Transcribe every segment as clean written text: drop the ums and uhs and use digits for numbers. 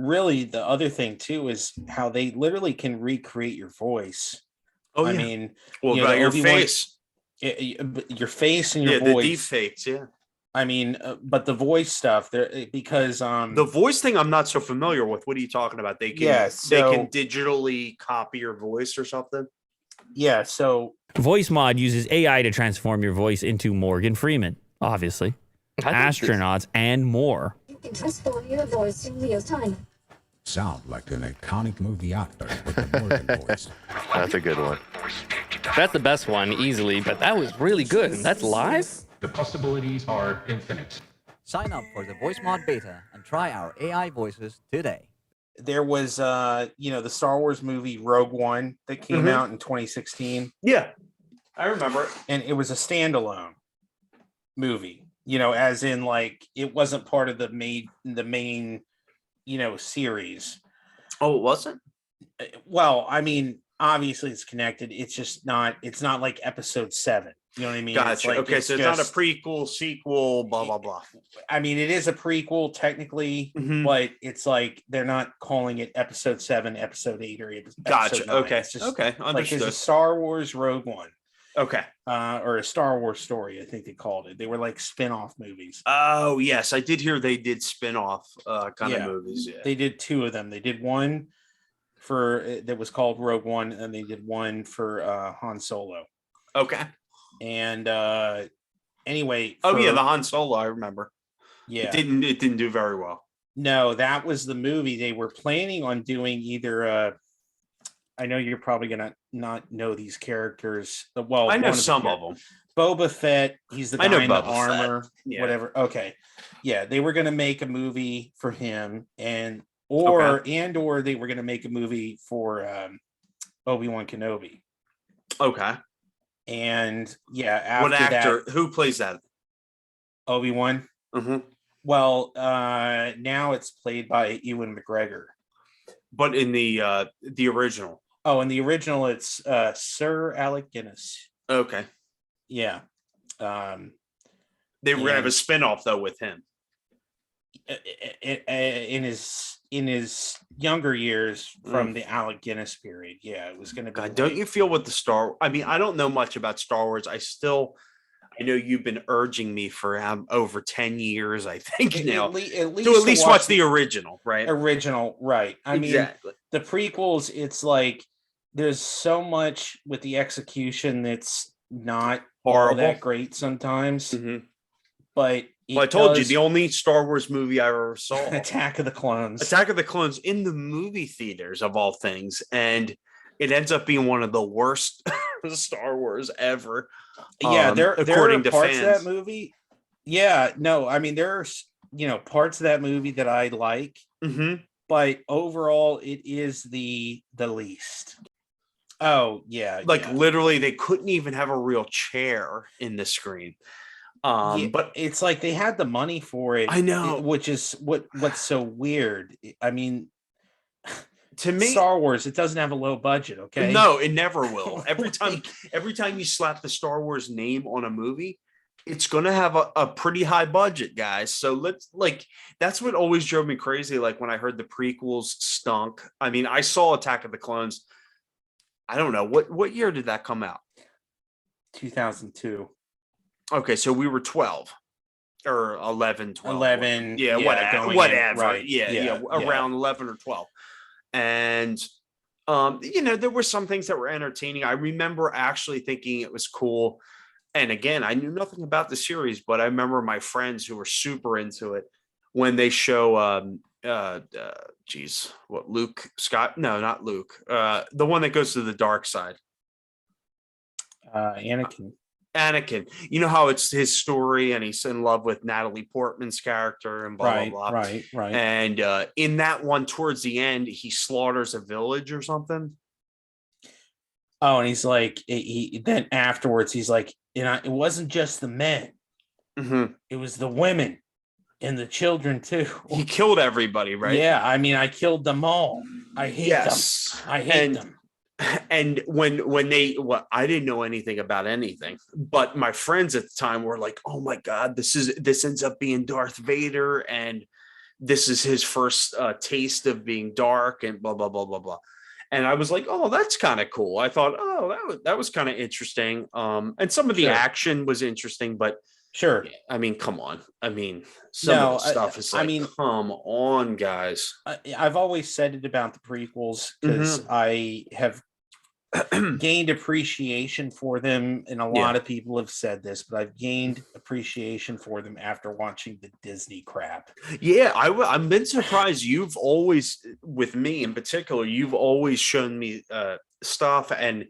Really, the other thing too is how they literally can recreate your voice. Oh I yeah. mean, Well, the about your Obi-Wan, face. your face and your Yeah, the deep voice. fakes. Yeah. I mean, but the voice stuff there because The voice thing I'm not so familiar with. What are you talking about? yeah, They can so digitally copy your voice or something. yeah, so Voice Mod uses AI to transform your voice into Morgan Freeman, obviously, astronauts, and more. You can transform your voice in real time. Sound like an iconic movie actor with the Morgan voice. That's a good one. That's the best one, easily, but that was really good. And that's live? The possibilities are infinite. Sign up for the Voice Mod Beta and try our AI voices today. there was the Star Wars movie Rogue One that came out in 2016. Yeah, I remember it. And it was a standalone movie, as in like it wasn't part of the main series. Oh, it wasn't? Well, I mean, obviously it's connected. It's not like episode 7. You know what I mean? Gotcha. It's like, okay, so it's not a prequel, sequel, blah, blah, blah. I mean, it is a prequel technically, but it's like they're not calling it episode 7, episode 8, or episode Gotcha. 9. Okay. It's just Okay. like Understood. it's a Star Wars Rogue One. Okay. Or a Star Wars story, I think they called it. They were like spin-off movies. Oh, yes. I did hear they did spin-off kind of movies. Yeah. They did 2 of them. They did one that was called Rogue One, and they did one for Han Solo. Okay. And anyway. The Han Solo, I remember. Yeah. It didn't do very well. No, that was the movie they were planning on doing either I know you're probably gonna not know these characters. Well, I know some of them. Boba Fett, he's the guy in the armor, yeah. Whatever. Okay. Yeah, they were gonna make a movie for him, or they were gonna make a movie for Obi-Wan Kenobi. Okay. And yeah, after what actor? Who plays that? Obi-Wan. Mm-hmm. Well, now it's played by Ewan McGregor. But in the original. Oh, in the original, it's Sir Alec Guinness. Okay. Yeah. They were gonna have a spin-off though with him. In his younger years from the Alec Guinness period. Yeah, it was gonna be. God, don't you feel with the I mean, I don't know much about Star Wars. I know you've been urging me for over 10 years, I think now, at least watch the original, right? Original, right. I mean, the prequels, it's like there's so much with the execution that's not all that great sometimes. Mm-hmm. But I told you, the only Star Wars movie I ever saw. Attack of the Clones. Attack of the Clones in the movie theaters, of all things. And it ends up being one of the worst Star Wars ever. Yeah, there are parts fans. of that movie. Yeah, no, I mean, there's, parts of that movie that I like. Mm-hmm. But overall, it is the least. Oh, yeah. Literally, they couldn't even have a real chair in the screen. But it's like they had the money for it. I know, which is what's so weird. I mean, to me, Star Wars, it doesn't have a low budget. Okay, no, it never will. Every time you slap the Star Wars name on a movie, it's gonna have a pretty high budget, guys. So that's what always drove me crazy. Like when I heard the prequels stunk. I mean, I saw Attack of the Clones. I don't know what year did that come out? 2002. Okay, so we were 12 or 11, 12. 11. Yeah, whatever. Right. Yeah, around 11 or 12. And, there were some things that were entertaining. I remember actually thinking it was cool. And again, I knew nothing about the series, but I remember my friends who were super into it when they show, Luke Scott? No, not Luke. The one that goes to the dark side. Anakin, you know how it's his story and he's in love with Natalie Portman's character and blah, blah, blah. Right. And in that one, towards the end, he slaughters a village or something. Oh, and he's like, then afterwards, he's like, it wasn't just the men. Mm-hmm. It was the women and the children too. He killed everybody, right? Yeah, I mean, I killed them all. I hate them. I hate them. And I didn't know anything about anything, but my friends at the time were like, "Oh my God, this ends up being Darth Vader," and this is his first taste of being dark and blah blah blah blah blah. And I was like, oh, that's kind of cool. I thought, oh, that was kind of interesting. And some of the action was interesting, but sure. I mean, come on. I mean, some of the stuff is like, come on, guys. I've always said it about the prequels because I have gained appreciation for them, and a lot of people have said this, but I've gained appreciation for them after watching the Disney crap. Yeah, I've been surprised. You've always, with me in particular, you've always shown me stuff, and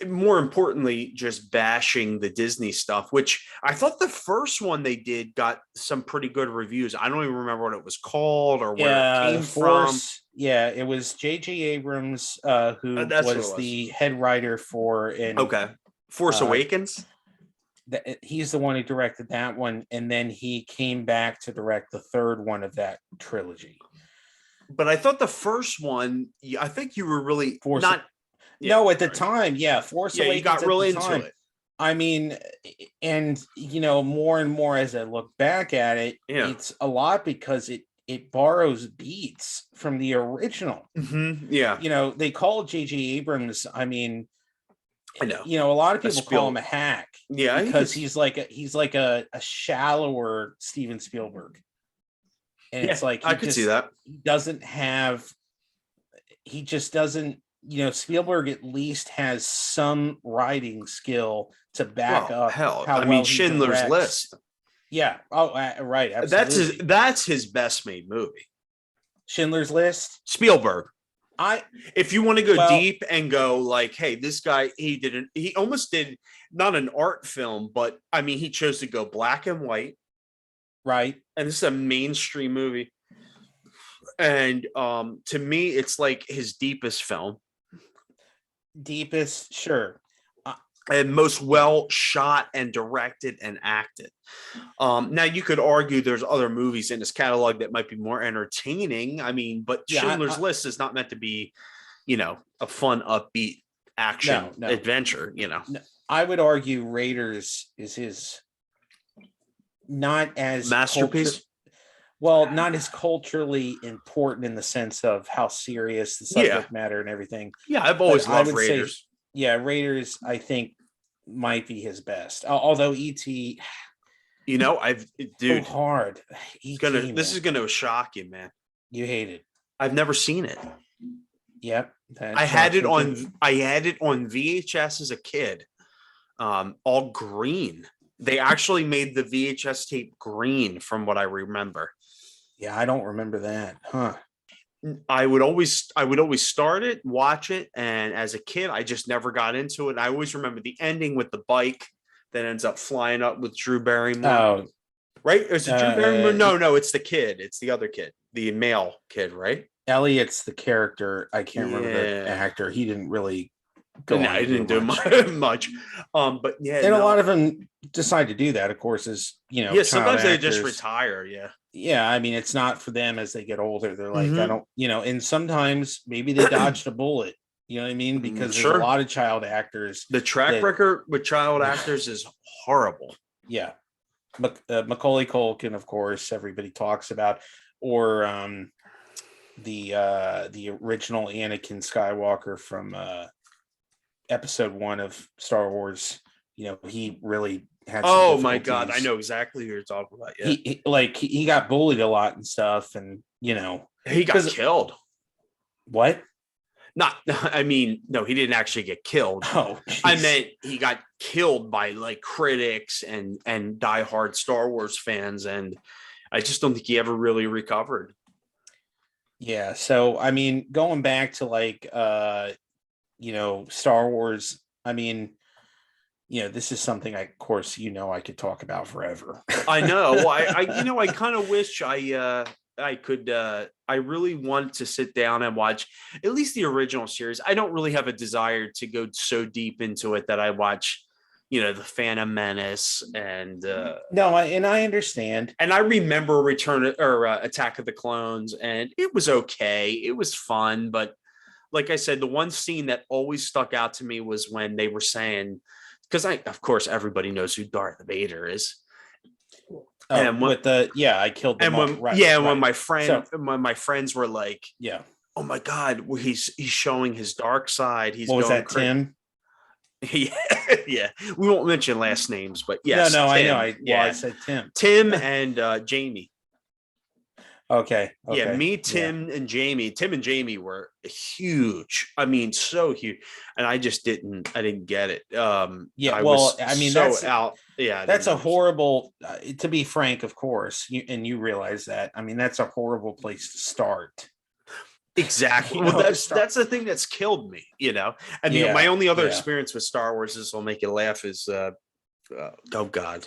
more importantly, just bashing the Disney stuff, which I thought the first one they did got some pretty good reviews. I don't even remember what it was called or where it came from. Yeah, it was J.J. Abrams, who was the head writer for Force Awakens. He's the one who directed that one, and then he came back to direct the third one of that trilogy. But I thought the first one, I think you were really No, at the time, Force Awakens. You got really into it. I mean, and more and more as I look back at it, it's a lot because it borrows beats from the original. Yeah. They call J.J. Abrams. I mean, I know. A lot of people call him a hack. Yeah, because he's like a shallower Steven Spielberg. And it's like I could see that. He just doesn't. Spielberg at least has some writing skill to back up. Hell, I mean, Schindler's List. Yeah. Oh, right. Absolutely. That's his best made movie. Schindler's List. Spielberg. If you want to go deep and go like, hey, this guy, he almost did not an art film, but I mean, he chose to go black and white. Right. And this is a mainstream movie. And to me, it's like his deepest film. Deepest, sure. And most well shot and directed and acted. Now you could argue there's other movies in his catalog that might be more entertaining. I mean, but Schindler's List is not meant to be, a fun, upbeat action adventure. No, I would argue Raiders is his not as masterpiece. Not as culturally important in the sense of how serious the subject matter and everything. Yeah, I've always loved Raiders. Raiders, I think, might be his best. Although E.T., so hard. This is gonna shock you, man. You hate it. I've never seen it. Yep. I had it on VHS as a kid. All green. They actually made the VHS tape green, from what I remember. Yeah, I don't remember that. Huh. I would always start it, watch it, and as a kid, I just never got into it. I always remember the ending with the bike that ends up flying up with Drew Barrymore. Oh, right? Is it Drew Barrymore? No, it's the kid. It's the other kid, the male kid, right? Elliot's the character. I can't remember the actor. He didn't really go. No, he didn't do much. But a lot of them decide to do that. Of course, sometimes they just retire. Yeah, I mean, it's not for them as they get older. They're like, I don't, and sometimes maybe they dodged a bullet. You know what I mean? Because there's a lot of child actors. The track record with child actors is horrible. Yeah. Macaulay Culkin, of course, everybody talks about, or the original Anakin Skywalker from episode 1 of Star Wars. He really had. Oh my God, I know exactly who you're talking about. Yeah, he got bullied a lot and stuff, and he got killed. What? I mean, no, he didn't actually get killed. Oh, geez. I meant he got killed by like critics and diehard Star Wars fans, and I just don't think he ever really recovered. Yeah, so I mean, going back to Star Wars, I mean, this is something I could talk about forever. I know. I kind of wish I could. I really want to sit down and watch at least the original series. I don't really have a desire to go so deep into it that I watch, the Phantom Menace and I understand. And I remember Attack of the Clones, and it was okay. It was fun, but like I said, the one scene that always stuck out to me was when they were saying, because of course everybody knows who Darth Vader is. Oh, And when- with the I killed them and all. when Right, when right. my friends were like, Yeah. oh my god, he's showing his dark side. He's What was going that, Tim? Yeah, yeah. We won't mention last names, but yes, No, I know. Tim. I said Tim. Tim and Jamie. Okay. Yeah, me, Yeah. Tim, and Jamie. Tim and Jamie were huge. I mean, so huge, and I just didn't. I didn't get it. Yeah, I well, was I mean, so that's out. Yeah, I that's didn't a understand. horrible. To be frank, of course, you realize that. I mean, that's a horrible place to start. Exactly. You Well, know, that's the thing that's killed me. And my only other experience with Star Wars is will make you laugh is oh god,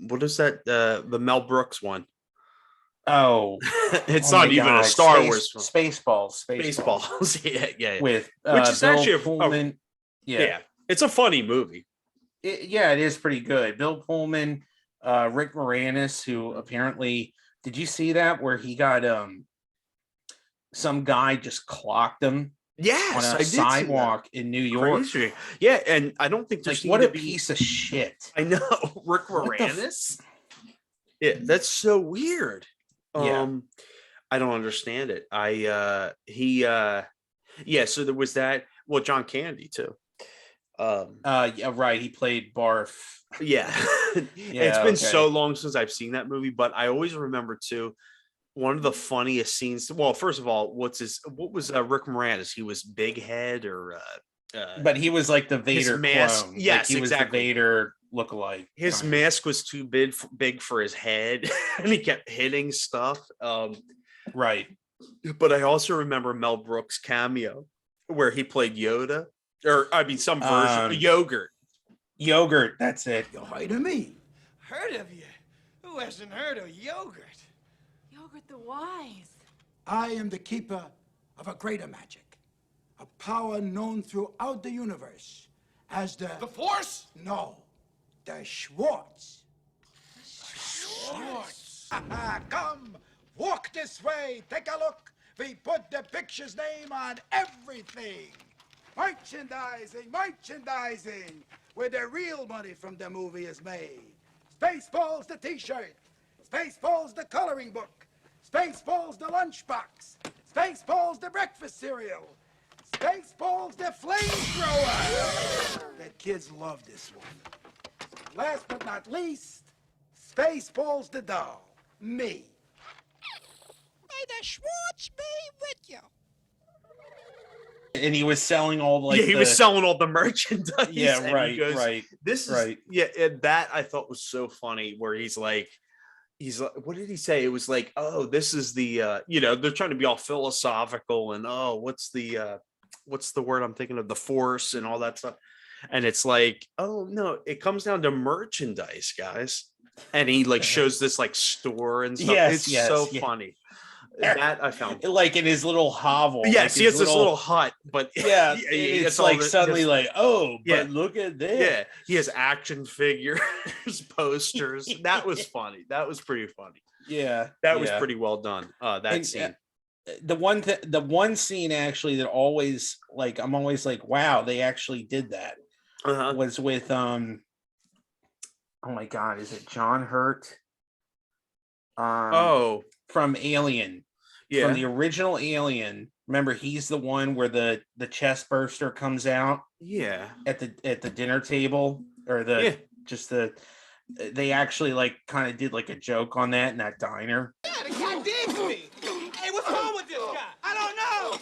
what is that? The Mel Brooks one. Oh, It's oh not my even a God, Star Wars film. Spaceballs. Spaceballs. yeah. With Which is Bill actually Pullman. yeah, it's a funny movie. It is pretty good. Bill Pullman, Rick Moranis, who apparently, did you see that where he got some guy just clocked him Yes, on I a did see that. sidewalk in New York? Crazy. Yeah, and I don't think Like, there's what a piece of shit. I know, Rick What the f- Moranis. Yeah, that's so weird. Yeah. I don't understand it. Yeah, so there was that. Well, John Candy too. Yeah, right. He played Barf. Yeah. Yeah, It's been okay. so long since I've seen that movie, but I always remember too. One of the funniest scenes. Well, first of all, what was Rick Moranis? He was Big Head or But he was like the his Vader mask. clone. Yes, like he was exactly. the Vader lookalike. His kind of. mask was too big for his head, and he kept hitting stuff. Right. But I also remember Mel Brooks' cameo where he played Yoda, or I mean, some version of Yogurt. Yogurt. That's it. You heard of me? Heard of you? Who hasn't heard of yogurt? Yogurt the Wise. I am the keeper of a greater magic, a power known throughout the universe as the Force? No, the Schwartz. Schwartz. Come, walk this way, take a look. We put the picture's name on everything. Merchandising, where the real money from the movie is made. Spaceballs the t-shirt, Spaceballs the coloring book, Spaceballs the lunchbox, Spaceballs the breakfast cereal, Spaceballs the flamethrower. The kids love this one. Last but not least, Spaceballs the doll, me. May the Schwartz be with you. And he was selling all He was selling all the merchandise. Yeah, and he right, goes, right. This is right. Yeah, and that I thought was so funny. Where he's like, what did he say? It was like, oh, this is the they're trying to be all philosophical and what's the word I'm thinking of, the Force and all that stuff. And it's like, oh no, it comes down to merchandise, guys. And he like shows this like store and stuff. Yes, It's so funny. That I found like in his little hovel. Yes, like he has this little hut, but yeah, it's like suddenly like, oh, but look at this. Yeah, he has action figures, posters. That was funny. That was pretty funny. Yeah, that was pretty well done. That scene. The one scene actually that always like I'm always like, wow, they actually did that. Was with oh my God, is it John Hurt? From Alien. Yeah. From the original Alien. Remember, he's the one where the chest burster comes out. Yeah. At the dinner table or they actually like kind of did like a joke on that in that diner. Yeah, the guy digs me. Hey, what's wrong with this guy? I don't know.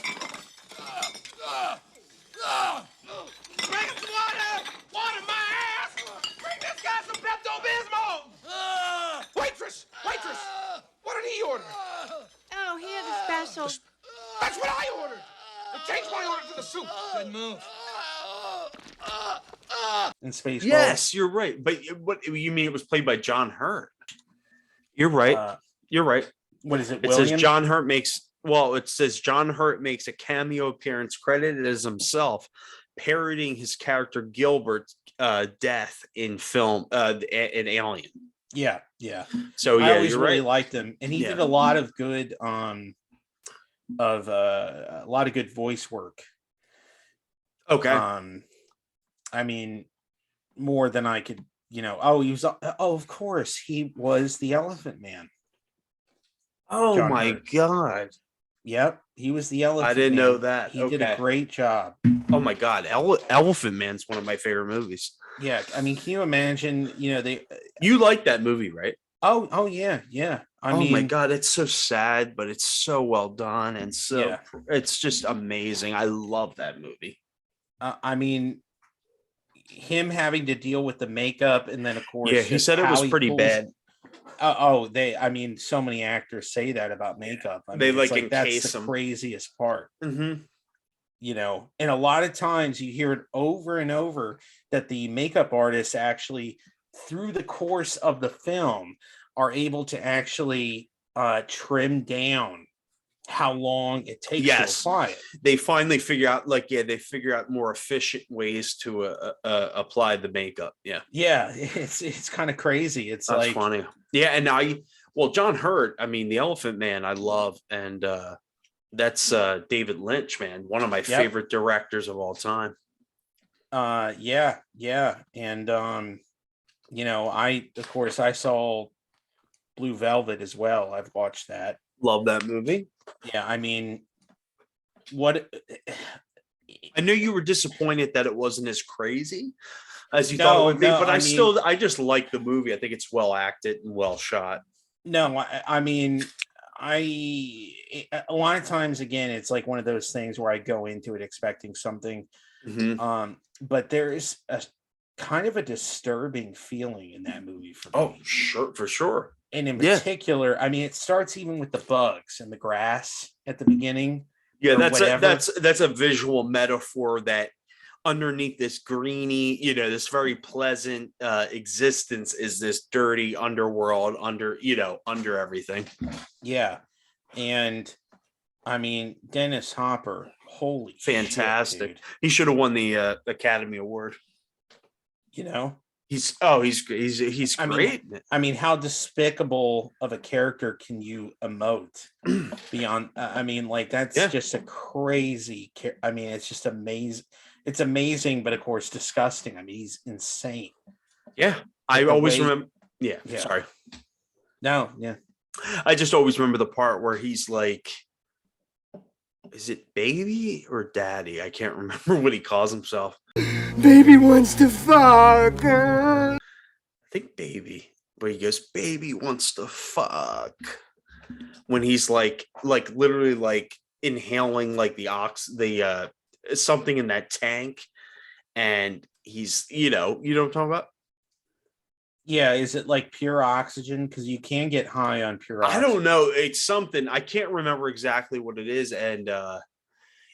Bring him some water. Water my ass. Bring this guy some Pepto-Bismol. Waitress. What did he order? Oh, he had a special. That's what I ordered. I changed my order to the soup. Good move. In Spaceballs. Yes, you're right. But what you mean? It was played by John Hurt. You're right. You're right. What is it? It says John Hurt makes. Well, it says John Hurt makes a cameo appearance credited as himself, parodying his character Gilbert's death in film in Alien. Yeah. So yeah, I always you're really right. liked him, and he did a lot of good a lot of good voice work. Okay. I mean, more than I could he was. Of course, he was the Elephant Man. Oh John my Hurt. God. Yep, he was the Elephant. I didn't Man. know that. He did a Okay. great job. Oh my God. Elephant Man's one of my favorite movies. Yeah, I mean, can you imagine? You like that movie, right? Oh yeah, yeah. I Oh mean, my God, it's so sad, but it's so well done and Yeah. it's just amazing. I love that movie. I mean, him having to deal with the makeup, and then of course, Yeah, he just said it was how he pretty pulls- bad. I mean, so many actors say that about makeup. I They, mean, it's like, that's encase the 'em. craziest part. Mm-hmm. And a lot of times you hear it over and over that the makeup artists actually, through the course of the film, are able to actually trim down how long it takes to Yes. apply it. They finally figure out, they figure out more efficient ways to apply the makeup. Yeah. Yeah, it's kind of crazy. It's That's like funny. Yeah, and John Hurt, I mean, the Elephant Man, I love, and that's David Lynch, man, one of my favorite directors of all time. Yeah, and I saw Blue Velvet as well. I've watched that. Love that movie. Yeah, I mean, what I know you were disappointed that it wasn't as crazy as you thought it would be, but I just like the movie. I think it's well acted and well shot. No, I mean, a lot of times, again, it's like one of those things where I go into it expecting something, but there is a kind of a disturbing feeling in that movie for me. Oh, sure, for sure. And in particular, I mean, it starts even with the bugs and the grass at the beginning. Yeah, that's a visual metaphor that underneath this greeny, this very pleasant existence is this dirty underworld under everything. Yeah. And I mean, Dennis Hopper, holy fantastic. shit, he should have won the Academy Award. He's great. I mean, how despicable of a character can you emote beyond? I mean, like that's just a crazy. I mean, it's just amazing. It's amazing, but of course, disgusting. I mean, he's insane. Yeah, I always remember. Yeah, sorry. No, yeah. I just always remember the part where he's like, is it baby or daddy? I can't remember what he calls himself. Baby wants to fuck. I think baby. Where he goes, baby wants to fuck. When he's like literally like inhaling like the something in that tank, and he's you know what I'm talking about? Yeah, is it like pure oxygen? Because you can get high on pure oxygen. I don't know. It's something. I can't remember exactly what it is. And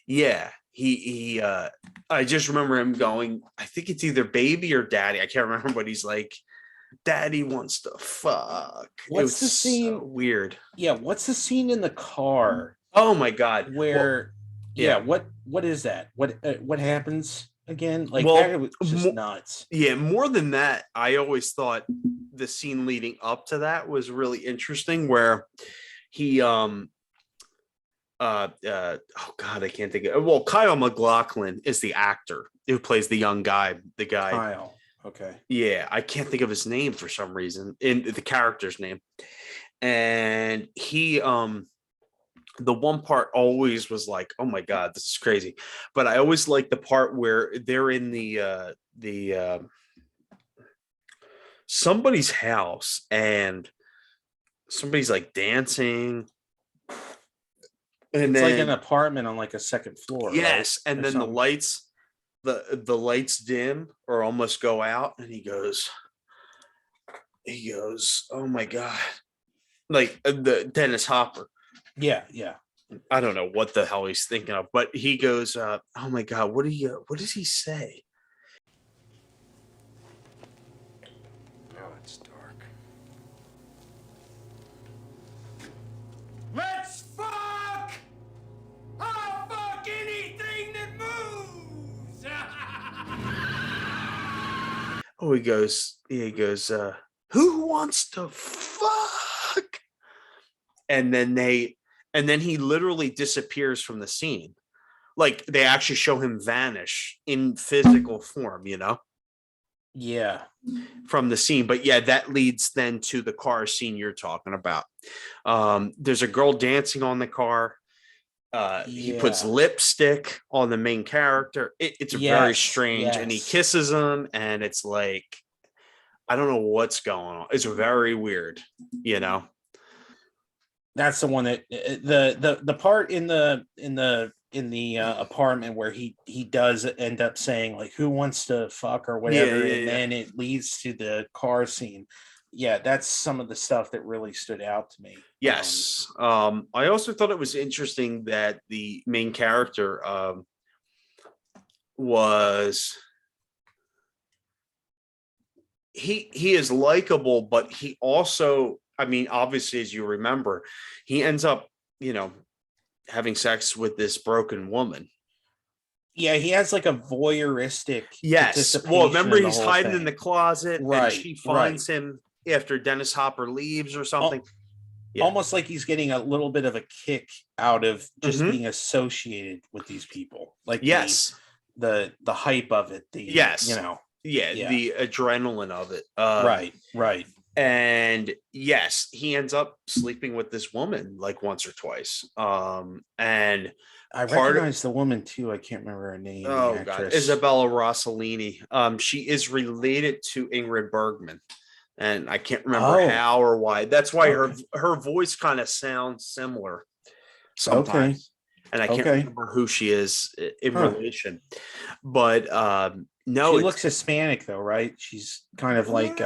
yeah, he I just remember him going, I think it's either baby or daddy. I can't remember, but he's like, daddy wants to fuck. What's the scene? So weird. Yeah, what's the scene in the car? Oh my God. Where what is that? What happens again? Like that was just nuts. Yeah, more than that, I always thought the scene leading up to that was really interesting, where he oh God, I can't think of. Well, Kyle MacLachlan is the actor who plays the young guy. The guy Kyle. Okay. Yeah, I can't think of his name for some reason, in the character's name. And he the one part always was like, oh my God, this is crazy. But I always like the part where they're in the somebody's house and somebody's like dancing. And it's then, like an apartment on like a second floor. Yes. Right? And then the lights, the lights dim or almost go out, and he goes, oh my God. Like the Dennis Hopper. Yeah. I don't know what the hell he's thinking of, but he goes, oh my God, what does he say? Now it's dark. Let's fuck! I'll fuck anything that moves! Oh, he goes, who wants to fuck? And then he literally disappears from the scene. Like they actually show him vanish in physical form, Yeah. from the scene. But yeah, that leads then to the car scene you're talking about. There's a girl dancing on the car. He puts Yeah. lipstick on the main character. It's very Yes. strange, and he Yes. kisses him, and it's like, I don't know what's going on. It's very weird, you know. That's the one that the part in the apartment where he does end up saying like, who wants to fuck or whatever, Yeah, and then it leads to the car scene. Yeah, that's some of the stuff that really stood out to me. Yes. I also thought it was interesting that the main character was he is likable, but he also, I mean, obviously, as you remember, he ends up, you know, having sex with this broken woman. Yeah, he has like a voyeuristic. Yes. Well, participation remember, in the he's whole hiding in thing. the closet, Right, and she finds him after Dennis Hopper leaves or something. Yeah. Almost like he's getting a little bit of a kick out of just Mhm. being associated with these people. Like Yes. the hype of it. Yes. You know. Yeah, Yeah. the adrenaline of it. Right. And yes, he ends up sleeping with this woman like once or twice. And I part of, recognize the woman too. I can't remember her name. The oh god, actress. Isabella Rossellini. She is related to Ingrid Bergman, and I can't remember how or why. That's why her voice kind of sounds similar sometimes. And I can't remember who she is in relation. But no, she looks Hispanic though, right? She's kind of like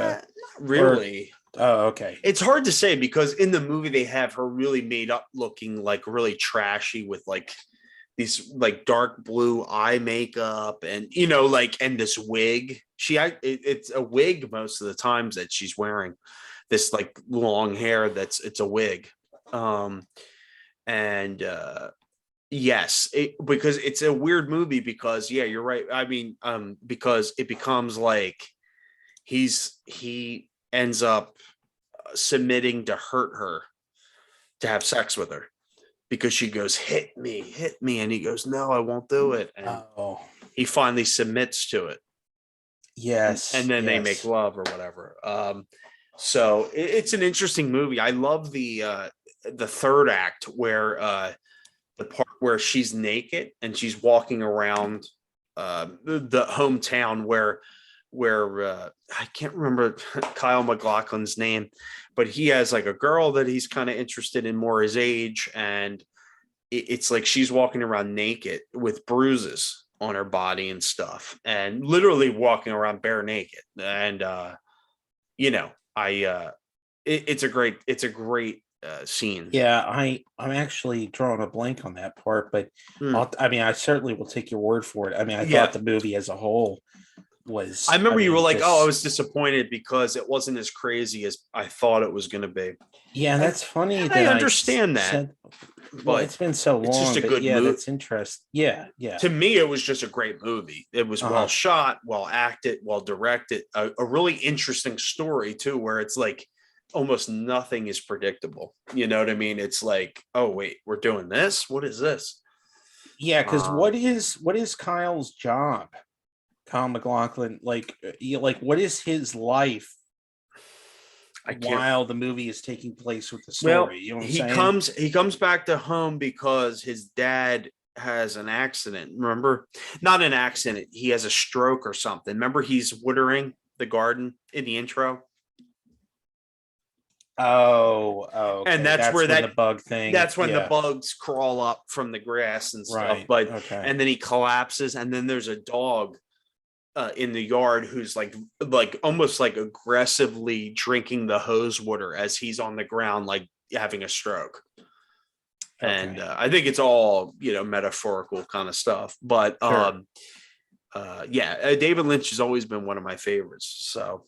really. Oh, okay. It's hard to say because in the movie they have her really made up looking like really trashy with like these like dark blue eye makeup and, you know, like, and this wig. It's a wig most of the times that she's wearing, this like long hair it's a wig. Yes, because it's a weird movie because yeah, you're right. I mean, because it becomes like he ends up submitting to hurt her, to have sex with her, because she goes, hit me, and he goes, no, I won't do it. And he finally submits to it. Yes. And then they make love or whatever. So it's an interesting movie. I love the third act where the part where she's naked and she's walking around the hometown where I can't remember Kyle MacLachlan's name, but he has like a girl that he's kind of interested in, more his age, and it's like she's walking around naked with bruises on her body and stuff, and literally walking around bare naked. And you know, it's a great scene. Yeah, I'm actually drawing a blank on that part, but I mean, I certainly will take your word for it. I mean, I thought the movie as a whole was. I remember you were like, "Oh, I was disappointed because it wasn't as crazy as I thought it was going to be." Yeah, that's funny. And that I understand that, said, but well, it's been so long. It's just a good yeah, movie. that's interesting. Yeah. To me, it was just a great movie. It was well shot, well acted, well directed. A really interesting story too, where it's like almost nothing is predictable. You know what I mean? It's like, oh wait, we're doing this. What is this? Yeah, because what is Kyle's job? Kyle MacLachlan, like what is his life while the movie is taking place with the story? Well, you know what I'm saying? he comes back to home because his dad has an accident. Remember? Not an accident. He has a stroke or something. Remember, he's watering the garden in the intro. Okay. And that's where the bug thing. That's when the bugs crawl up from the grass and stuff. But and then he collapses, and then there's a dog in the yard who's like almost like aggressively drinking the hose water as he's on the ground, like having a stroke. And I think it's all, you know, metaphorical kind of stuff. But yeah, David Lynch has always been one of my favorites. So